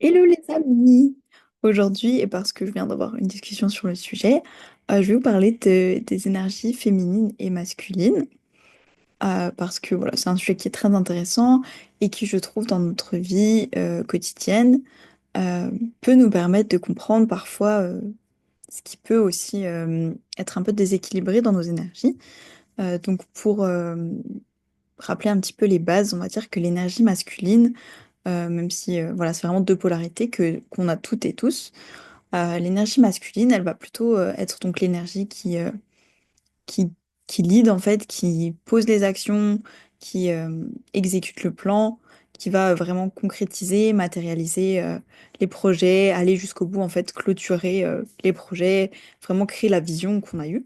Hello les amis! Aujourd'hui, et parce que je viens d'avoir une discussion sur le sujet, je vais vous parler des énergies féminines et masculines, parce que voilà, c'est un sujet qui est très intéressant et qui, je trouve, dans notre vie quotidienne, euh, peut nous permettre de comprendre parfois ce qui peut aussi être un peu déséquilibré dans nos énergies. Donc pour rappeler un petit peu les bases, on va dire que l'énergie masculine, même si voilà, c'est vraiment deux polarités qu'on a toutes et tous. L'énergie masculine, elle va plutôt être donc l'énergie qui, qui lead en fait, qui pose les actions, qui exécute le plan, qui va vraiment concrétiser, matérialiser les projets, aller jusqu'au bout en fait, clôturer les projets, vraiment créer la vision qu'on a eue.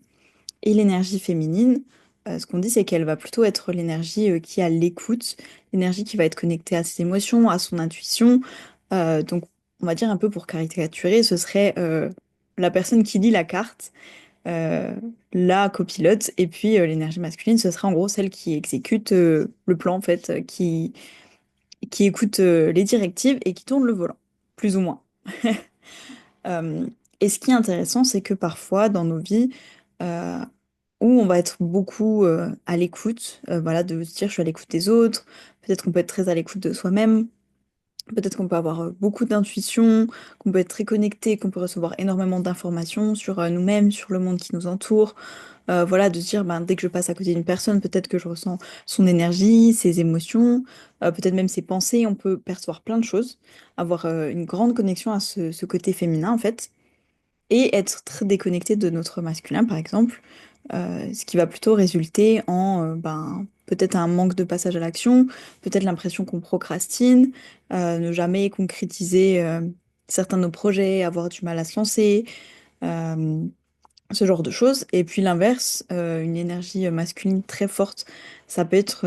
Et l'énergie féminine, ce qu'on dit, c'est qu'elle va plutôt être l'énergie qui est à l'écoute, l'énergie qui va être connectée à ses émotions, à son intuition. Donc, on va dire un peu pour caricaturer, ce serait la personne qui lit la carte, euh, la copilote, et puis l'énergie masculine, ce sera en gros celle qui exécute le plan, en fait, qui écoute les directives et qui tourne le volant, plus ou moins. Euh, et ce qui est intéressant, c'est que parfois dans nos vies, euh, où on va être beaucoup à l'écoute, voilà, de se dire je suis à l'écoute des autres, peut-être qu'on peut être très à l'écoute de soi-même, peut-être qu'on peut avoir beaucoup d'intuition, qu'on peut être très connecté, qu'on peut recevoir énormément d'informations sur nous-mêmes, sur le monde qui nous entoure. Voilà, de se dire, ben, dès que je passe à côté d'une personne, peut-être que je ressens son énergie, ses émotions, peut-être même ses pensées, on peut percevoir plein de choses, avoir une grande connexion à ce côté féminin en fait et être très déconnecté de notre masculin, par exemple, ce qui va plutôt résulter en ben, peut-être un manque de passage à l'action, peut-être l'impression qu'on procrastine, ne jamais concrétiser certains de nos projets, avoir du mal à se lancer. euh, Ce genre de choses. Et puis l'inverse, une énergie masculine très forte, ça peut être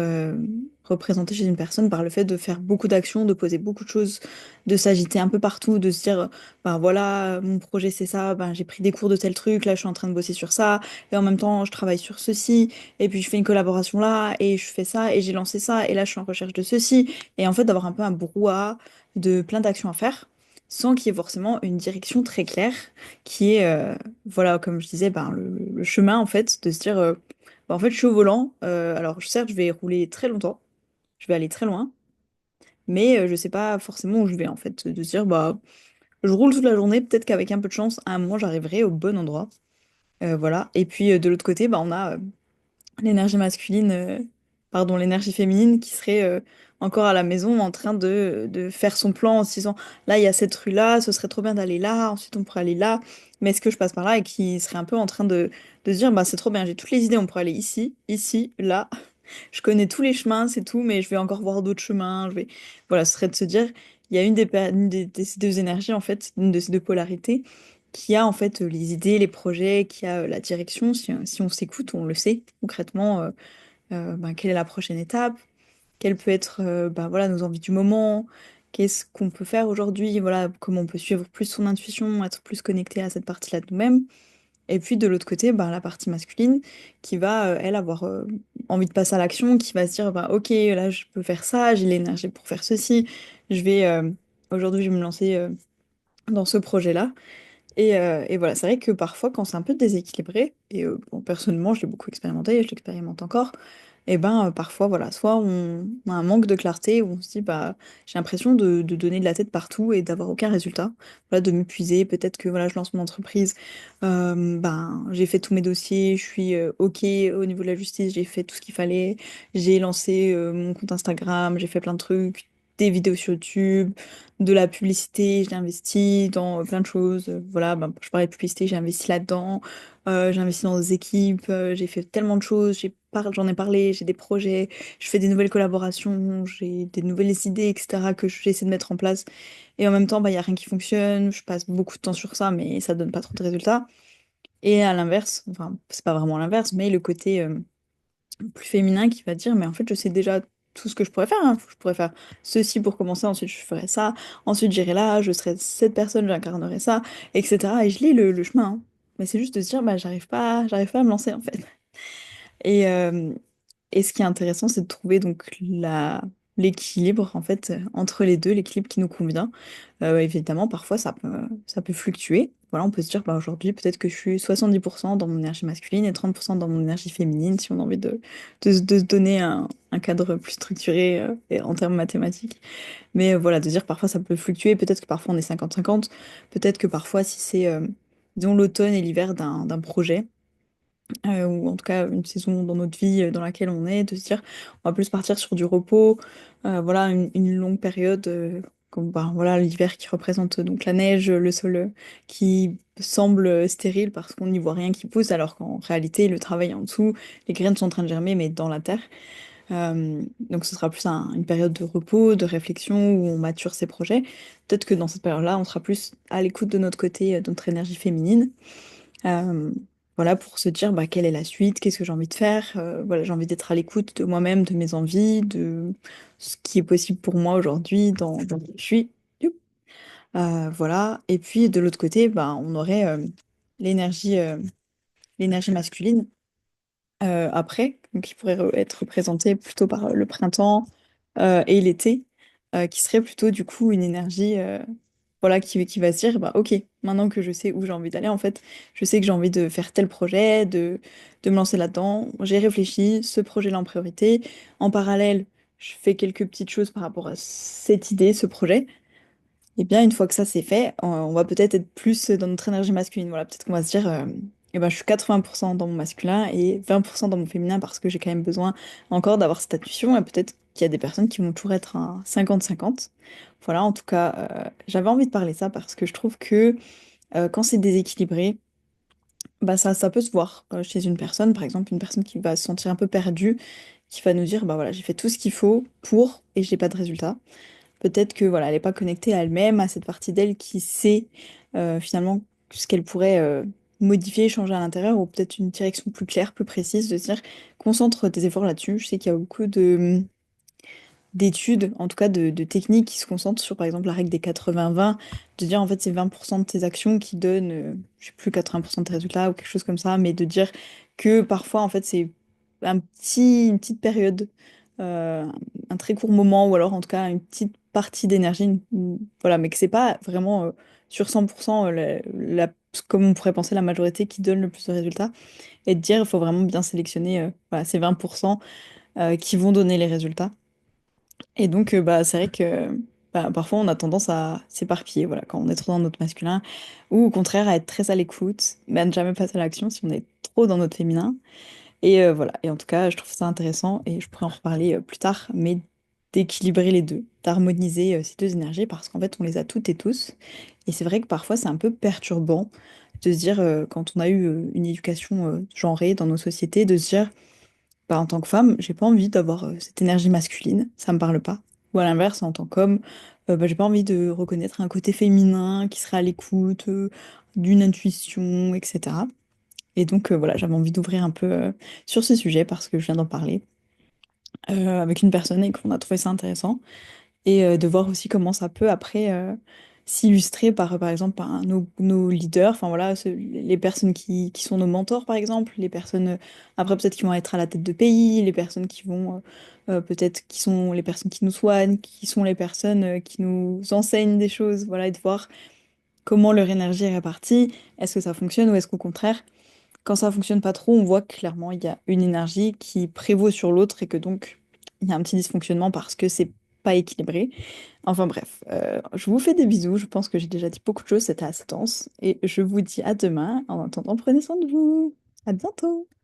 représenté chez une personne par le fait de faire beaucoup d'actions, de poser beaucoup de choses, de s'agiter un peu partout, de se dire, ben voilà, mon projet c'est ça, ben j'ai pris des cours de tel truc, là je suis en train de bosser sur ça, et en même temps je travaille sur ceci, et puis je fais une collaboration là, et je fais ça, et j'ai lancé ça, et là je suis en recherche de ceci, et en fait d'avoir un peu un brouhaha de plein d'actions à faire, sans qu'il y ait forcément une direction très claire qui est voilà, comme je disais, ben, le chemin, en fait, de se dire, ben, en fait, je suis au volant. Alors, certes, je vais rouler très longtemps, je vais aller très loin, mais je sais pas forcément où je vais, en fait. De se dire, bah, je roule toute la journée, peut-être qu'avec un peu de chance, à un moment, j'arriverai au bon endroit. Voilà. Et puis, de l'autre côté, bah, on a l'énergie masculine, pardon, l'énergie féminine qui serait encore à la maison en train de faire son plan en se disant, là, il y a cette rue-là, ce serait trop bien d'aller là, ensuite on pourrait aller là, mais est-ce que je passe par là? Et qui serait un peu en train de se dire, bah, c'est trop bien, j'ai toutes les idées, on pourrait aller ici, ici, là, je connais tous les chemins, c'est tout, mais je vais encore voir d'autres chemins, je vais... Voilà, ce serait de se dire, il y a une de ces deux énergies, en fait, une de ces deux polarités, qui a en fait les idées, les projets, qui a la direction. Si on s'écoute, on le sait concrètement, ben, quelle est la prochaine étape, quelles peut être ben, voilà, nos envies du moment, qu'est-ce qu'on peut faire aujourd'hui, voilà, comment on peut suivre plus son intuition, être plus connecté à cette partie-là de nous-mêmes. Et puis de l'autre côté, ben, la partie masculine qui va, elle, avoir envie de passer à l'action, qui va se dire, bah, ok, là, je peux faire ça, j'ai l'énergie pour faire ceci, je vais, aujourd'hui, je vais me lancer dans ce projet-là. Et voilà, c'est vrai que parfois, quand c'est un peu déséquilibré, et bon, personnellement, je l'ai beaucoup expérimenté et je l'expérimente encore, et ben parfois, voilà, soit on a un manque de clarté, où on se dit, bah, j'ai l'impression de donner de la tête partout et d'avoir aucun résultat, voilà, de m'épuiser, peut-être que voilà, je lance mon entreprise, ben, j'ai fait tous mes dossiers, je suis OK au niveau de la justice, j'ai fait tout ce qu'il fallait, j'ai lancé mon compte Instagram, j'ai fait plein de trucs, des vidéos sur YouTube, de la publicité, j'ai investi dans plein de choses. Voilà, ben, je parlais de publicité, j'ai investi là-dedans. J'ai investi dans des équipes, j'ai fait tellement de choses, j'en ai parlé, j'ai des projets, je fais des nouvelles collaborations, j'ai des nouvelles idées, etc. que j'essaie de mettre en place. Et en même temps, bah, il n'y a rien qui fonctionne, je passe beaucoup de temps sur ça, mais ça donne pas trop de résultats. Et à l'inverse, enfin, c'est pas vraiment l'inverse, mais le côté plus féminin qui va dire, mais en fait, je sais déjà tout ce que je pourrais faire, hein. Je pourrais faire ceci pour commencer, ensuite je ferai ça, ensuite j'irai là, je serai cette personne, j'incarnerai ça, etc. Et je lis le chemin, hein. Mais c'est juste de se dire, bah, j'arrive pas à me lancer en fait. Et, euh, et ce qui est intéressant, c'est de trouver donc la l'équilibre en fait entre les deux, l'équilibre qui nous convient. Évidemment, parfois ça peut fluctuer. Voilà, on peut se dire, bah, aujourd'hui, peut-être que je suis 70% dans mon énergie masculine et 30% dans mon énergie féminine, si on a envie de se donner un cadre plus structuré et en termes mathématiques. Mais voilà, de dire parfois ça peut fluctuer, peut-être que parfois on est 50-50, peut-être que parfois si c'est, disons, l'automne et l'hiver d'un projet, ou en tout cas une saison dans notre vie dans laquelle on est, de se dire on va plus partir sur du repos, voilà, une longue période, comme bah, voilà, l'hiver qui représente donc la neige, le sol qui semble stérile parce qu'on n'y voit rien qui pousse, alors qu'en réalité le travail est en dessous, les graines sont en train de germer mais dans la terre. Donc ce sera plus une période de repos, de réflexion où on mature ses projets. Peut-être que dans cette période-là, on sera plus à l'écoute de notre côté, de notre énergie féminine. Euh, voilà, pour se dire bah, quelle est la suite, qu'est-ce que j'ai envie de faire. Voilà, j'ai envie d'être à l'écoute de moi-même, de mes envies, de ce qui est possible pour moi aujourd'hui dans qui je suis. Youp. Voilà. Et puis de l'autre côté, bah, on aurait l'énergie l'énergie masculine après, donc qui pourrait être représenté plutôt par le printemps et l'été, qui serait plutôt du coup une énergie voilà, qui va se dire, bah, ok, maintenant que je sais où j'ai envie d'aller, en fait, je sais que j'ai envie de faire tel projet, de me lancer là-dedans, j'ai réfléchi, ce projet-là en priorité, en parallèle, je fais quelques petites choses par rapport à cette idée, ce projet. Et bien, une fois que ça c'est fait, on va peut-être être plus dans notre énergie masculine. Voilà, peut-être qu'on va se dire, eh ben, je suis 80% dans mon masculin et 20% dans mon féminin parce que j'ai quand même besoin encore d'avoir cette intuition. Et peut-être qu'il y a des personnes qui vont toujours être un 50-50. Voilà, en tout cas, j'avais envie de parler de ça parce que je trouve que quand c'est déséquilibré, bah ça peut se voir chez une personne, par exemple, une personne qui va se sentir un peu perdue, qui va nous dire, bah voilà, j'ai fait tout ce qu'il faut pour et j'ai pas de résultat. Peut-être que voilà, elle n'est pas connectée à elle-même, à cette partie d'elle qui sait finalement ce qu'elle pourrait modifier, changer à l'intérieur, ou peut-être une direction plus claire, plus précise, de se dire concentre tes efforts là-dessus. Je sais qu'il y a beaucoup d'études, en tout cas de techniques qui se concentrent sur par exemple la règle des 80-20, de dire en fait c'est 20% de tes actions qui donnent, je sais plus, 80% de tes résultats ou quelque chose comme ça, mais de dire que parfois en fait c'est une petite période, euh, un très court moment ou alors en tout cas une petite partie d'énergie, voilà, mais que c'est pas vraiment sur 100% comme on pourrait penser la majorité qui donne le plus de résultats, et de dire il faut vraiment bien sélectionner voilà, ces 20% qui vont donner les résultats. Et donc, bah, c'est vrai que bah, parfois on a tendance à s'éparpiller, voilà, quand on est trop dans notre masculin, ou au contraire à être très à l'écoute, mais à ne jamais passer à l'action si on est trop dans notre féminin. Et voilà, et en tout cas, je trouve ça intéressant, et je pourrais en reparler plus tard, mais d'équilibrer les deux, d'harmoniser ces deux énergies, parce qu'en fait, on les a toutes et tous. Et c'est vrai que parfois, c'est un peu perturbant de se dire, quand on a eu une éducation genrée dans nos sociétés, de se dire, bah, en tant que femme, j'ai pas envie d'avoir cette énergie masculine, ça me parle pas. Ou à l'inverse, en tant qu'homme, bah, j'ai pas envie de reconnaître un côté féminin qui sera à l'écoute, d'une intuition, etc. Et donc voilà, j'avais envie d'ouvrir un peu sur ce sujet parce que je viens d'en parler avec une personne et qu'on a trouvé ça intéressant. Et de voir aussi comment ça peut après s'illustrer par exemple par nos leaders, enfin voilà, les personnes qui sont nos mentors par exemple, les personnes après peut-être qui vont être à la tête de pays, les personnes qui vont peut-être qui sont les personnes qui nous soignent, qui sont les personnes qui nous enseignent des choses, voilà, et de voir comment leur énergie est répartie, est-ce que ça fonctionne ou est-ce qu'au contraire, quand ça fonctionne pas trop, on voit que clairement il y a une énergie qui prévaut sur l'autre et que donc il y a un petit dysfonctionnement parce que c'est pas équilibré. Enfin bref, je vous fais des bisous. Je pense que j'ai déjà dit beaucoup de choses, c'était assez dense. Et je vous dis à demain. En attendant, prenez soin de vous. À bientôt.